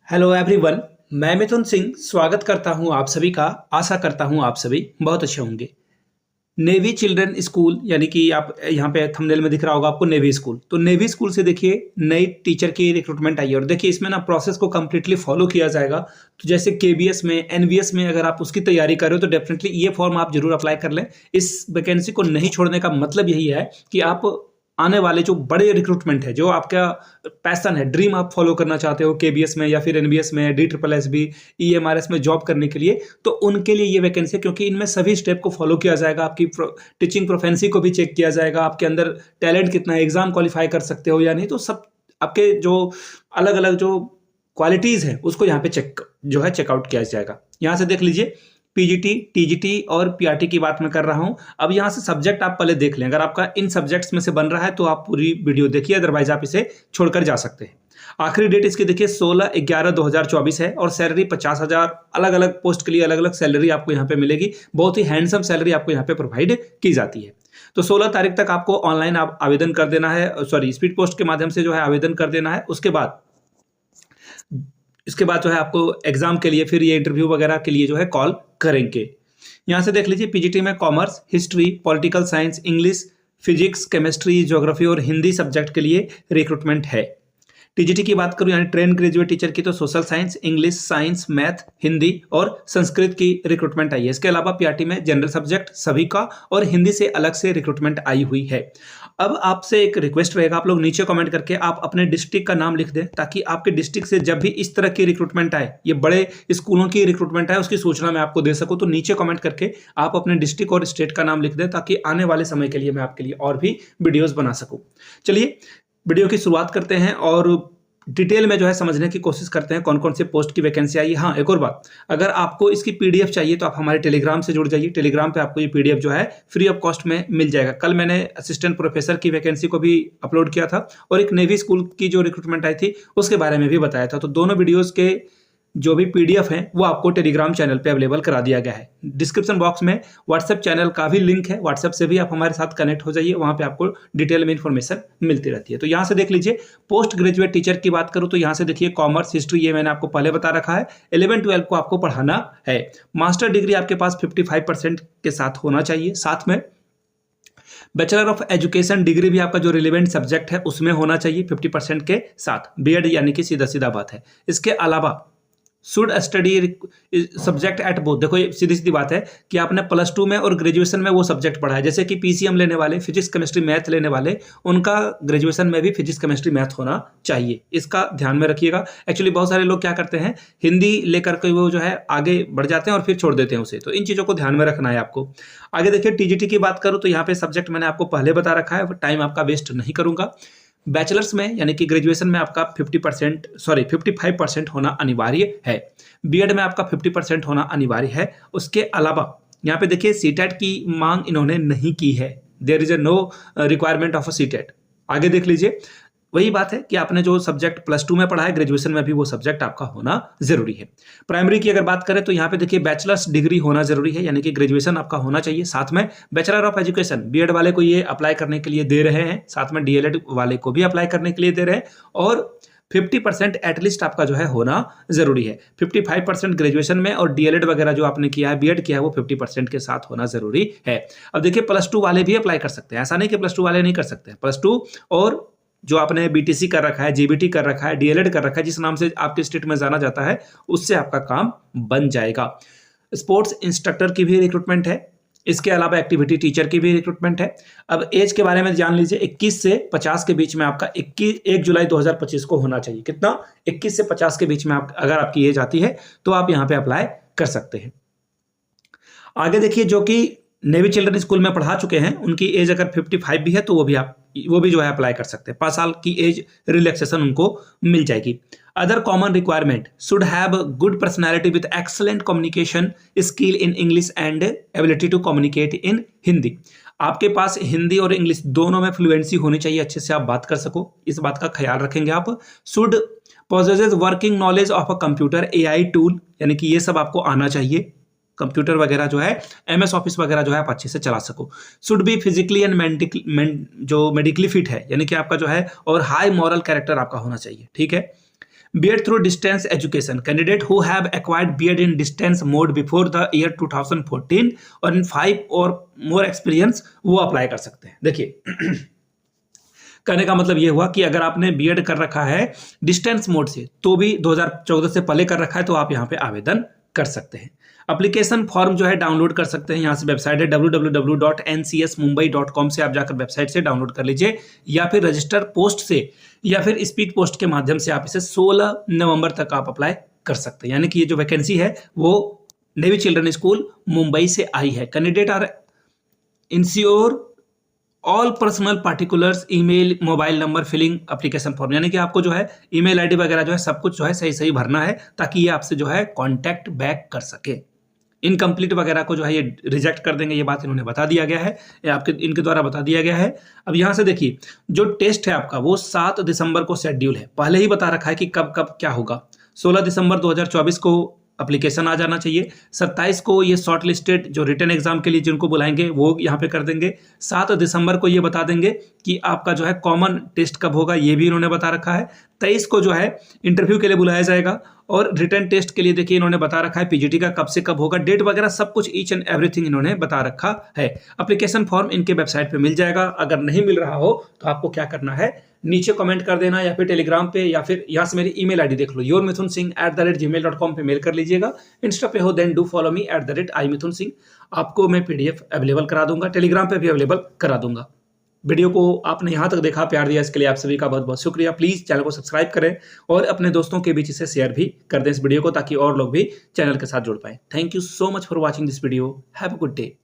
Hello everyone. मैं मिथुन सिंह स्वागत करता हूं आप सभी का। आशा करता हूं आप सभी बहुत अच्छे होंगे। नेवी चिल्ड्रन स्कूल यानी कि आप यहाँ पे थंबनेल में दिख रहा होगा आपको नेवी स्कूल। तो नेवी स्कूल से देखिए नई टीचर की रिक्रूटमेंट आई है और देखिए इसमें ना प्रोसेस को कम्प्लीटली फॉलो किया जाएगा। तो जैसे केबीएस में एनवीएस में अगर आप उसकी तैयारी कर रहे हो तो डेफिनेटली ये फॉर्म आप जरूर अप्लाई कर लें। इस वैकेंसी को नहीं छोड़ने का मतलब यही है कि आप आने वाले जो बड़े रिक्रूटमेंट है, जो आपका पैशन है, ड्रीम आप फॉलो करना चाहते हो केबीएस में या फिर एनबीएस में, D triple S B, EMRS में जॉब करने के लिए, तो उनके लिए ये वैकेंसी है क्योंकि इनमें सभी स्टेप को फॉलो किया जाएगा। आपकी टीचिंग प्रोफेंसी को भी चेक किया जाएगा, आपके अंदर टैलेंट कितना है, एग्जाम क्वालिफाई कर सकते हो या नहीं, तो सब आपके जो अलग अलग जो क्वालिटीज है उसको यहाँ पे चेकआउट किया जाएगा। यहाँ से देख लीजिए पीजीटी, टीजीटी और पीआरटी की बात मैं कर रहा हूं। अब यहां से सब्जेक्ट आप पहले देख लें, अगर आपका इन सब्जेक्ट्स में से बन रहा है तो आप पूरी वीडियो देखिए, अदरवाइज आप इसे छोड़कर जा सकते हैं। आखिरी डेट इसकी देखिए 16/11/2024 है और सैलरी 50,000, अलग अलग पोस्ट के लिए अलग अलग सैलरी आपको यहाँ पे मिलेगी। बहुत ही हैंडसम सैलरी आपको यहाँ पे प्रोवाइड की जाती है। तो 16 तारीख तक आपको ऑनलाइन आवेदन कर देना है, सॉरी स्पीड पोस्ट के माध्यम से जो है आवेदन कर देना है। इसके बाद जो है आपको एग्जाम के लिए फिर ये इंटरव्यू वगैरह के लिए जो है कॉल करेंगे। यहाँ से देख लीजिए पीजीटी में commerce, history, political science, English, physics, chemistry, geography और हिंदी सब्जेक्ट के लिए रिक्रूटमेंट है। टीजीटी की बात करूं यानी ट्रेन ग्रेजुएट टीचर की, तो social science, English, science, math, Hindi और संस्कृत की रिक्रूटमेंट आई है। इसके अलावा पीआरटी में जनरल सब्जेक्ट सभी का और हिंदी से अलग से रिक्रूटमेंट आई हुई है। अब आपसे एक रिक्वेस्ट रहेगा, आप लोग नीचे कमेंट करके आप अपने डिस्ट्रिक्ट का नाम लिख दें ताकि आपके डिस्ट्रिक्ट से जब भी इस तरह की रिक्रूटमेंट आए, ये बड़े स्कूलों की रिक्रूटमेंट आए, उसकी सूचना मैं आपको दे सकूं। तो नीचे कमेंट करके आप अपने डिस्ट्रिक्ट और स्टेट का नाम लिख दें ताकि आने वाले समय के लिए मैं आपके लिए और भी वीडियोस बना सकूं। चलिए वीडियो की शुरुआत करते हैं और डिटेल में जो है समझने की कोशिश करते हैं कौन कौन से पोस्ट की वैकेंसी आई है। हाँ, एक और बात, अगर आपको इसकी पीडीएफ चाहिए तो आप हमारे टेलीग्राम से जुड़ जाइए। टेलीग्राम पे आपको ये पीडीएफ जो है फ्री ऑफ कॉस्ट में मिल जाएगा। कल मैंने असिस्टेंट प्रोफेसर की वैकेंसी को भी अपलोड किया था और एक नेवी स्कूल की जो रिक्रूटमेंट आई थी उसके बारे में भी बताया था। तो दोनों वीडियोज के जो भी पीडीएफ है वो आपको टेलीग्राम चैनल पे अवेलेबल करा दिया गया है। डिस्क्रिप्शन बॉक्स में व्हाट्सएप चैनल का भी लिंक है, व्हाट्सएप से भी आप हमारे साथ कनेक्ट हो जाइए, वहां पे आपको डिटेल में इंफॉर्मेशन मिलती रहती है। तो यहाँ से देख लीजिए पोस्ट ग्रेजुएट टीचर की बात करूँ तो यहाँ से देखिए कॉमर्स, हिस्ट्री, ये मैंने आपको पहले बता रखा है। 11-12 को आपको पढ़ाना है। मास्टर डिग्री आपके पास 55% के साथ होना चाहिए। साथ में बैचलर ऑफ एजुकेशन डिग्री भी आपका जो रिलेवेंट सब्जेक्ट है उसमें होना चाहिए 50% के साथ। बीएड यानी कि सीधा सीधा बात है। इसके अलावा should study subject at both. देखो ये सीधी सीधी बात है कि आपने +2 में और ग्रेजुएशन में वो सब्जेक्ट पढ़ा है। जैसे कि पीसीएम लेने वाले, फिजिक्स केमिस्ट्री मैथ लेने वाले, उनका ग्रेजुएशन में भी फिजिक्स केमिस्ट्री मैथ होना चाहिए। इसका ध्यान में रखिएगा। एक्चुअली बहुत सारे लोग क्या करते हैं, हिंदी लेकर के वो जो है आगे बढ़ जाते हैं और फिर छोड़ देते हैं उसे। तो इन चीज़ों को ध्यान में रखना है आपको। आगे देखिए टीजीटी की बात करूँ तो यहाँ पे सब्जेक्ट मैंने आपको पहले बता रखा है, टाइम आपका वेस्ट नहीं करूँगा। बैचलर्स में यानी कि ग्रेजुएशन में आपका 55% होना अनिवार्य है। बीएड में आपका 50% होना अनिवार्य है। उसके अलावा यहाँ पे देखिए सीटेट की मांग इन्होंने नहीं की है। There is no requirement of a CTET. आगे देख लीजिए वही बात है कि आपने जो सब्जेक्ट +2 में पढ़ा है ग्रेजुएशन में भी वो सब्जेक्ट आपका होना जरूरी है। प्राइमरी की अगर बात करें तो यहाँ पे देखिए बैचलर्स डिग्री होना जरूरी है, यानी कि ग्रेजुएशन आपका होना चाहिए। साथ में बैचलर ऑफ एजुकेशन, बीएड वाले को ये अप्लाई करने के लिए दे रहे हैं, साथ में डीएलएड वाले को भी अप्लाई करने के लिए दे रहे हैं और 50% एटलीस्ट आपका जो है होना जरूरी है। 55% ग्रेजुएशन में और डीएलएड वगैरह जो आपने किया है, बीएड किया है, वो 50% के साथ होना जरूरी है। अब देखिए +2 वाले भी अप्लाई कर सकते हैं, ऐसा नहीं कि +2 वाले नहीं कर सकते हैं। +2 और जो आपने बीटीसी कर रखा है, जीबीटी कर रखा है, डीएलएड कर रखा है, जिस नाम से आपके स्टेट में जाना जाता है, उससे आपका काम बन जाएगा। स्पोर्ट्स इंस्ट्रक्टर की भी रिक्रूटमेंट है। इसके अलावा एक्टिविटी टीचर की भी रिक्रूटमेंट है। अब एज के बारे में जान लीजिए, 21 से 50 के बीच में आपका 1 जुलाई 2025 को होना चाहिए। कितना? 21 से 50 के बीच में अगर आपकी एज आती है तो आप यहाँ पे अप्लाई कर सकते हैं। आगे देखिए जो कि नेवी चिल्ड्रन स्कूल में पढ़ा चुके हैं उनकी एज अगर 55 भी है तो वो भी जो है अप्लाई कर सकते हैं। 5 साल की एज रिलैक्सेशन उनको मिल जाएगी। Other common requirement should have good personality with excellent communication skill in English and ability to communicate in Hindi. आपके पास हिंदी और इंग्लिश दोनों में फ्लुएंसी होनी चाहिए, अच्छे से आप बात कर सको, इस बात का ख्याल रखेंगे आप। Should possesses working knowledge of a computer, AI tool, यानी कि ये सब आपको आना चाहिए। कंप्यूटर वगैरह जो है, एमएस ऑफिस वगैरह जो है आप अच्छे से चला सको। Should be physically and medically fit है, यानी कि आपका जो है, और हाई मॉरल कैरेक्टर आपका होना चाहिए। ठीक है। B.Ed through distance education. Candidate who have acquired B.Ed in distance mode before the year 2014 और in 5 or more experience वो अप्लाई कर सकते हैं। देखिए कहने का मतलब ये हुआ कि अगर आपने B.Ed कर रखा है डिस्टेंस मोड से तो भी 2014 से पहले कर रखा है तो आप यहाँ पे आवेदन कर सकते हैं। एप्लीकेशन फॉर्म जो है डाउनलोड कर सकते हैं, यहाँ से वेबसाइट है www.ncsmumbai.com से आप जाकर वेबसाइट से डाउनलोड कर लीजिए, या फिर रजिस्टर पोस्ट से या फिर स्पीड पोस्ट के माध्यम से आप इसे 16 नवंबर तक आप अप्लाई कर सकते हैं। यानी कि ये जो वैकेंसी है वो नेवी चिल्ड्रन स्कूल मुंबई से आई है। Candidate are ensure all personal particulars, email, mobile number, filling application form, यानी कि आपको जो है ईमेल आईडी वगैरह जो है सब कुछ जो है सही सही भरना है ताकि ये आपसे जो है कांटेक्ट बैक कर सके। इनकम्प्लीट वगैरह को जो है ये रिजेक्ट कर देंगे, ये बात इन्होंने बता दिया गया है, आपके इनके द्वारा बता दिया गया है। अब यहाँ से देखिए जो टेस्ट है आपका वो 7 दिसंबर को शेड्यूल है, पहले ही बता रखा है कि कब कब क्या होगा। 16 दिसंबर 2024 को एप्लीकेशन आ जाना चाहिए। 27 को ये शॉर्ट लिस्टेड जो रिटन एग्जाम के लिए जिनको बुलाएंगे वो यहाँ पे कर देंगे। 7 दिसंबर को ये बता देंगे कि आपका जो है कॉमन टेस्ट कब होगा, ये भी इन्होंने बता रखा है। 23 को जो है इंटरव्यू के लिए बुलाया जाएगा और रिटन टेस्ट के लिए देखिए इन्होंने बता रखा है पीजीटी का कब से कब होगा, डेट वगैरह सब कुछ ईच एंड एवरीथिंग इन्होंने बता रखा है। एप्लीकेशन फॉर्म इनके वेबसाइट पे मिल जाएगा। अगर नहीं मिल रहा हो तो आपको क्या करना है, नीचे कमेंट कर देना या फिर टेलीग्राम पे या फिर यहाँ से मेरी ईमेल आईडी देख लो yourmithunsingh@gmail.com पे मेल कर लीजिएगा। इंस्टा पे हो then do follow me @imithunsingh। आपको मैं पीडीएफ अवेलेबल करा दूंगा, टेलीग्राम पे भी अवेलेबल करा दूंगा। वीडियो को आपने यहाँ तक देखा, प्यार दिया, इसके लिए आप सभी का बहुत बहुत शुक्रिया। प्लीज़ चैनल को सब्सक्राइब करें और अपने दोस्तों के बीच इसे शेयर भी कर दें इस वीडियो को, ताकि और लोग भी चैनल के साथ जुड़ पाएं। Thank you so much for watching this video. Have a good day.